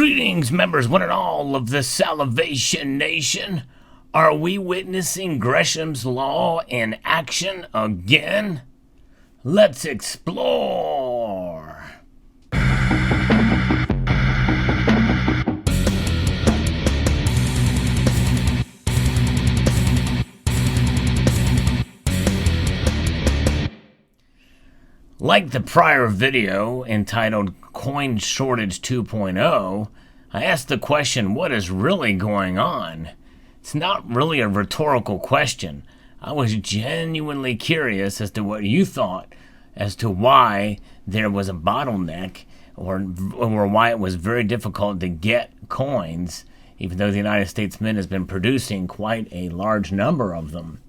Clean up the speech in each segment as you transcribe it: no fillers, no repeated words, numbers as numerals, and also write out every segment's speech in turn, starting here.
Greetings, members, one and all of the Salivation Nation. Are we witnessing Greshams Law in action again? Let's explore. Like the prior video entitled Coin Shortage 2.0, I asked the question, what is really going on? It's not really a rhetorical question. I was genuinely curious as to what you thought as to why there was a bottleneck or why it was very difficult to get coins, even though the United States Mint has been producing quite a large number of them.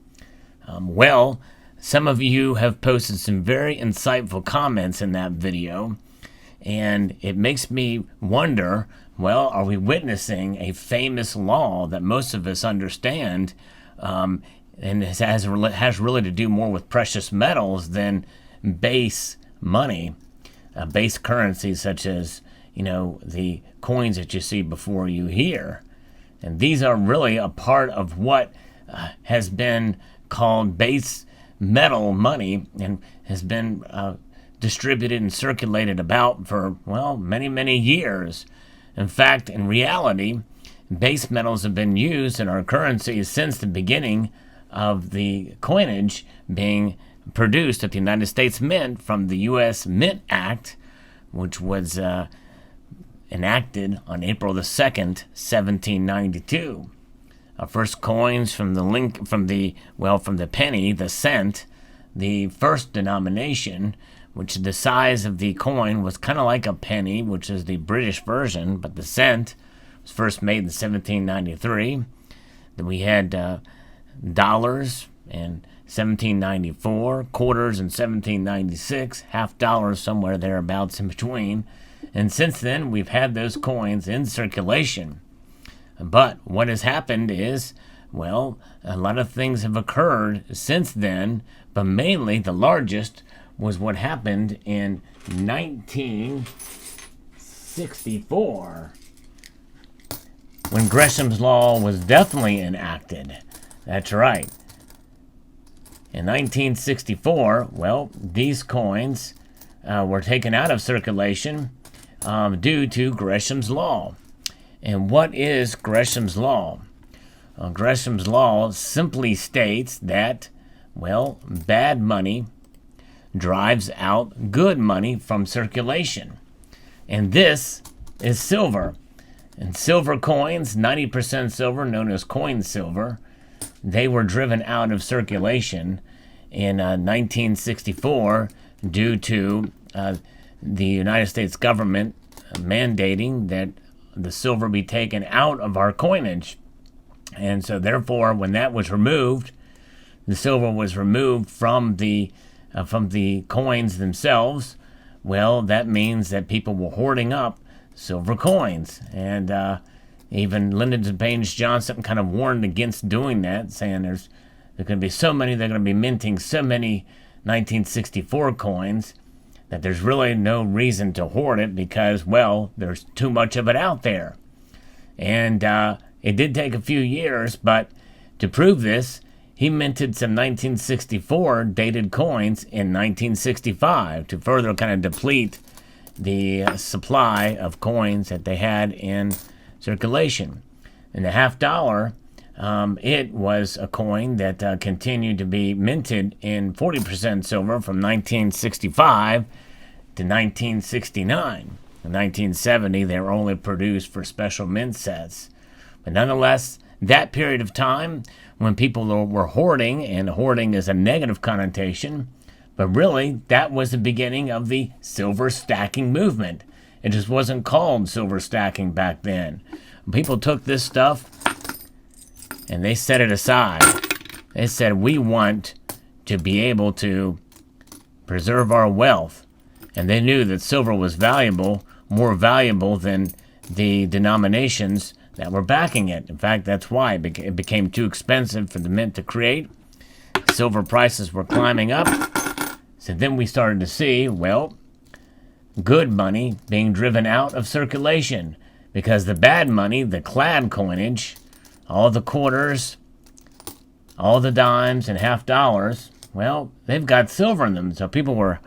Some of you have posted some very insightful comments in that video, and it makes me wonder, are we witnessing a famous law that most of us understand, and has really to do more with precious metals than base money, base currencies such as, the coins that you see before you here. And these are really a part of what has been called base metal money and has been distributed and circulated about for, many, many years. In fact, in reality, base metals have been used in our currencies since the beginning of the coinage being produced at the United States Mint from the U.S. Mint Act, which was enacted on April the 2nd, 1792. Our first coins from the penny, the cent, the first denomination, which the size of the coin was kind of like a penny, which is the British version, but the cent was first made in 1793. Then we had dollars in 1794, quarters in 1796, half dollars somewhere thereabouts in between. And since then, we've had those coins in circulation. But what has happened is, a lot of things have occurred since then, but mainly the largest was what happened in 1964, when Gresham's Law was definitely enacted. That's right. In 1964, these coins were taken out of circulation due to Gresham's Law. And what is Gresham's Law? Gresham's Law simply states that, bad money drives out good money from circulation. And this is silver. And silver coins, 90% silver, known as coin silver, they were driven out of circulation in 1964 due to the United States government mandating that the silver be taken out of our coinage. And so therefore, when that was removed, the silver was removed from the coins themselves. That means that people were hoarding up silver coins. And even Lyndon Baines Johnson kind of warned against doing that, saying there's going to be so many, they're going to be minting so many 1964 coins that there's really no reason to hoard it because, there's too much of it out there. And it did take a few years, but to prove this, he minted some 1964 dated coins in 1965 to further kind of deplete the supply of coins that they had in circulation. And the half dollar, it was a coin that continued to be minted in 40% silver from 1965 to 1969. In 1970, they were only produced for special mint sets. But nonetheless, that period of time when people were hoarding, and hoarding is a negative connotation, but really that was the beginning of the silver stacking movement. It just wasn't called silver stacking back then. People took this stuff and they set it aside. They said, we want to be able to preserve our wealth. And they knew that silver was valuable, more valuable than the denominations that were backing it. In fact, that's why it became too expensive for the mint to create. Silver prices were climbing up. So then we started to see, good money being driven out of circulation. because the bad money, the clad coinage, all the quarters, all the dimes and half dollars, well, they've got silver in them. So people were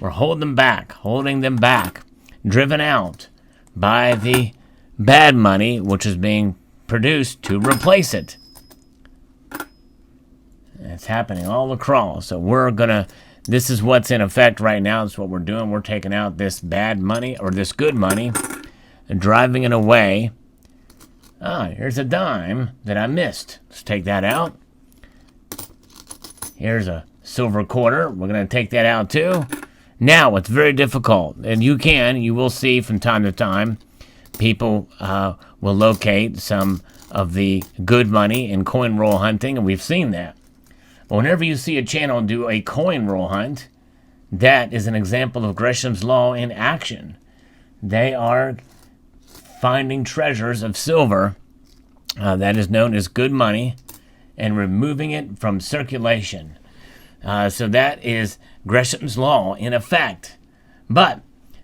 holding them back, driven out by the bad money, which is being produced to replace it. It's happening all across. So this is what's in effect right now. That's what we're doing. We're taking out this bad money, or this good money, and driving it away. Here's a dime that I missed. Let's take that out. Here's a silver quarter. We're going to take that out too. Now, it's very difficult. And you will see from time to time, people will locate some of the good money in coin roll hunting, and we've seen that. But whenever you see a channel do a coin roll hunt, that is an example of Gresham's Law in action. They are finding treasures of silver that is known as good money and removing it from circulation. So that is Gresham's Law in effect. But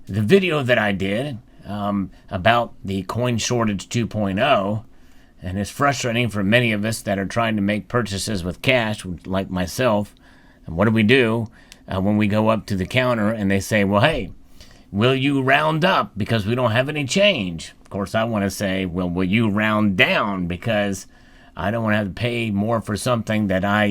the video that I did about the coin shortage 2.0, and it's frustrating for many of us that are trying to make purchases with cash, like myself. And what do? When we go up to the counter and they say, well, hey, will you round up because we don't have any change? Of course, I want to say, well, will you round down because I don't want to have to pay more for something that I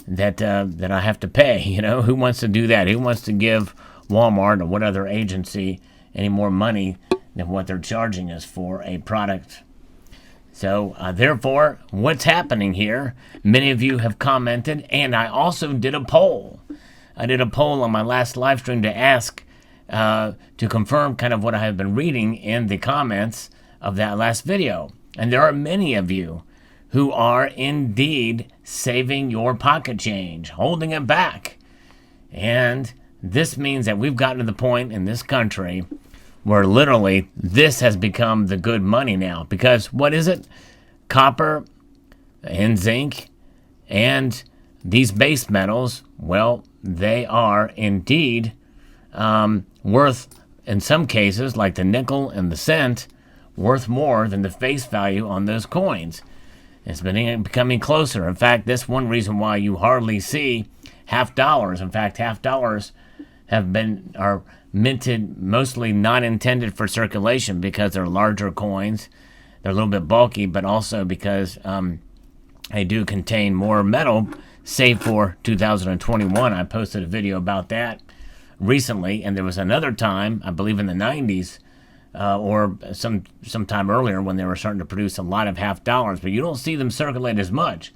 have to pay. Who wants to do that? Who wants to give Walmart or what other agency any more money than what they're charging us for a product? So, therefore, what's happening here? Many of you have commented, and I also did a poll. I did a poll on my last live stream to ask, to confirm kind of what I have been reading in the comments of that last video. And there are many of you who are indeed saving your pocket change, holding it back. And this means that we've gotten to the point in this country where literally this has become the good money now. Because what is it? Copper and zinc and these base metals, well, they are indeed worth, in some cases, like the nickel and the cent, worth more than the face value on those coins. It's been becoming closer. In fact, that's one reason why you hardly see half dollars. In fact, half dollars are minted mostly not intended for circulation because they're larger coins. They're a little bit bulky, but also because they do contain more metal, save for 2021. I posted a video about that recently, and there was another time, I believe in the 90s, or sometime earlier when they were starting to produce a lot of half dollars, but you don't see them circulate as much.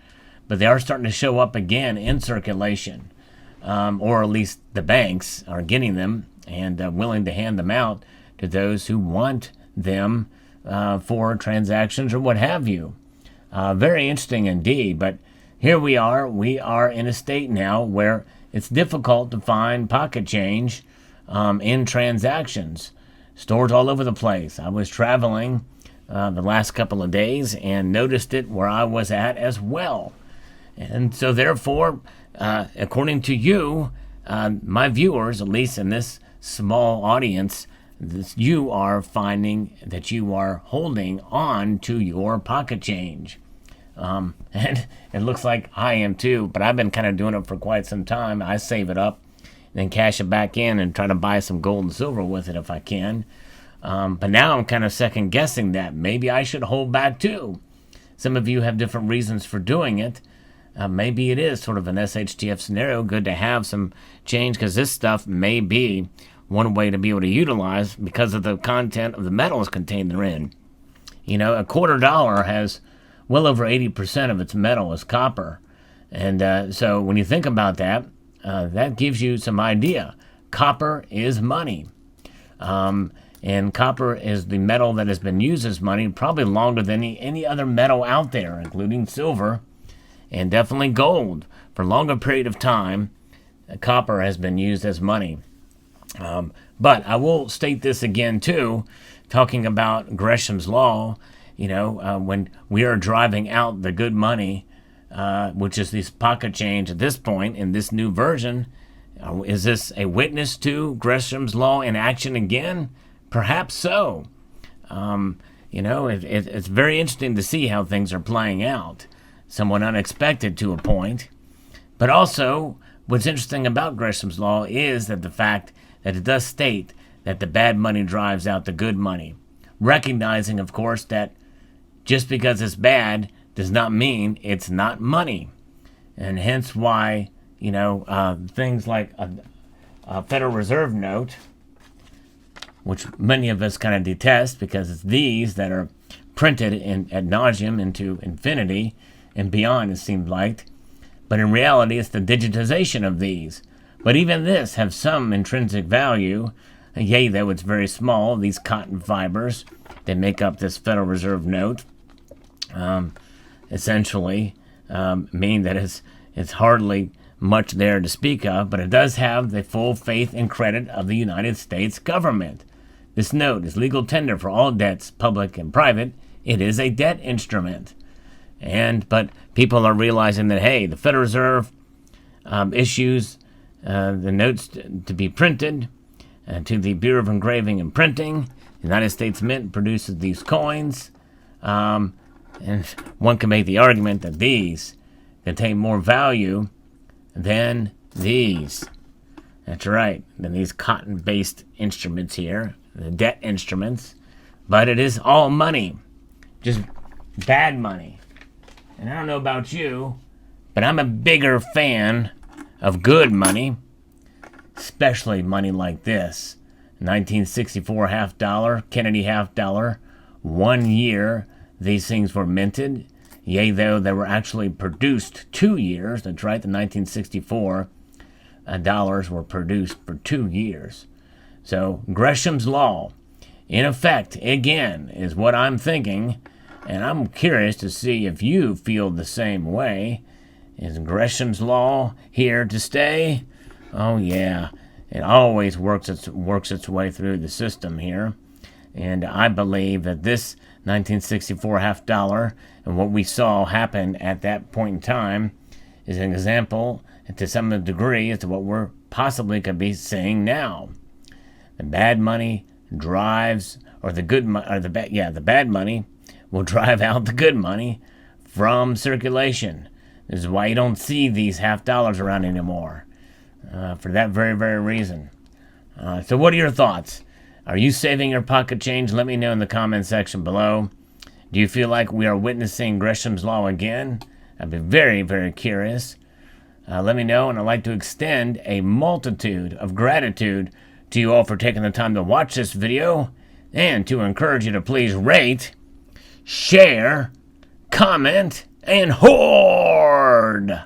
But they are starting to show up again in circulation, or at least the banks are getting them and willing to hand them out to those who want them for transactions or what have you. Very interesting indeed, but here we are in a state now where it's difficult to find pocket change in transactions. Stores all over the place. I was traveling the last couple of days and noticed it where I was at as well. And so therefore, according to you, my viewers, at least in this small audience, you are finding that you are holding on to your pocket change. And it looks like I am too, but I've been kind of doing it for quite some time. I save it up, then cash it back in and try to buy some gold and silver with it if I can. But now I'm kind of second guessing that. Maybe I should hold back too. Some of you have different reasons for doing it. Maybe it is sort of an SHTF scenario. Good to have some change because this stuff may be one way to be able to utilize because of the content of the metals contained therein. A $0.25 has well over 80% of its metal is copper. And so when you think about that, that gives you some idea. Copper is money. And copper is the metal that has been used as money probably longer than any other metal out there, including silver and definitely gold. For a longer period of time, copper has been used as money. But I will state this again too, talking about Gresham's Law, when we are driving out the good money, which is this pocket change at this point in this new version, is this a witness to Gresham's Law in action again? Perhaps so. It's very interesting to see how things are playing out. Somewhat unexpected to a point. But also, what's interesting about Gresham's Law is that the fact that it does state that the bad money drives out the good money. Recognizing, of course, that just because it's bad does not mean it's not money. And hence why, things like a Federal Reserve note, which many of us kind of detest because it's these that are printed ad nauseum into infinity and beyond, it seems like. But in reality, it's the digitization of these. But even this have some intrinsic value, yea, though it's very small. These cotton fibers that make up this Federal Reserve note essentially mean that it's hardly much there to speak of, but it does have the full faith and credit of the United States government. This note is legal tender for all debts, public and private. It is a debt instrument. But people are realizing that, hey, the Federal Reserve issues the notes to be printed to the Bureau of Engraving and Printing. The United States Mint produces these coins. And one can make the argument that these contain more value than these. That's right, than these cotton-based instruments here, the debt instruments. But it is all money, just bad money. And I don't know about you, but I'm a bigger fan of good money, especially money like this. 1964 half dollar, Kennedy half dollar, 1 year these things were minted. Yea, though they were actually produced 2 years. That's right, the 1964 dollars were produced for 2 years. So Gresham's Law, in effect, again, is what I'm thinking. And I'm curious to see if you feel the same way. Is Gresham's Law here to stay? Oh yeah, it always works its way through the system here. And I believe that this 1964 half dollar and what we saw happen at that point in time is an example, to some degree, as to what we're possibly could be seeing now. The bad money drives, or the good, or the bad money will drive out the good money from circulation. This is why you don't see these half dollars around anymore, for that very, very reason. So what are your thoughts? Are you saving your pocket change? Let me know in the comment section below. Do you feel like we are witnessing Gresham's Law again? I'd be very, very curious. Let me know, and I'd like to extend a multitude of gratitude to you all for taking the time to watch this video, and to encourage you to please rate, share, comment, and hoard!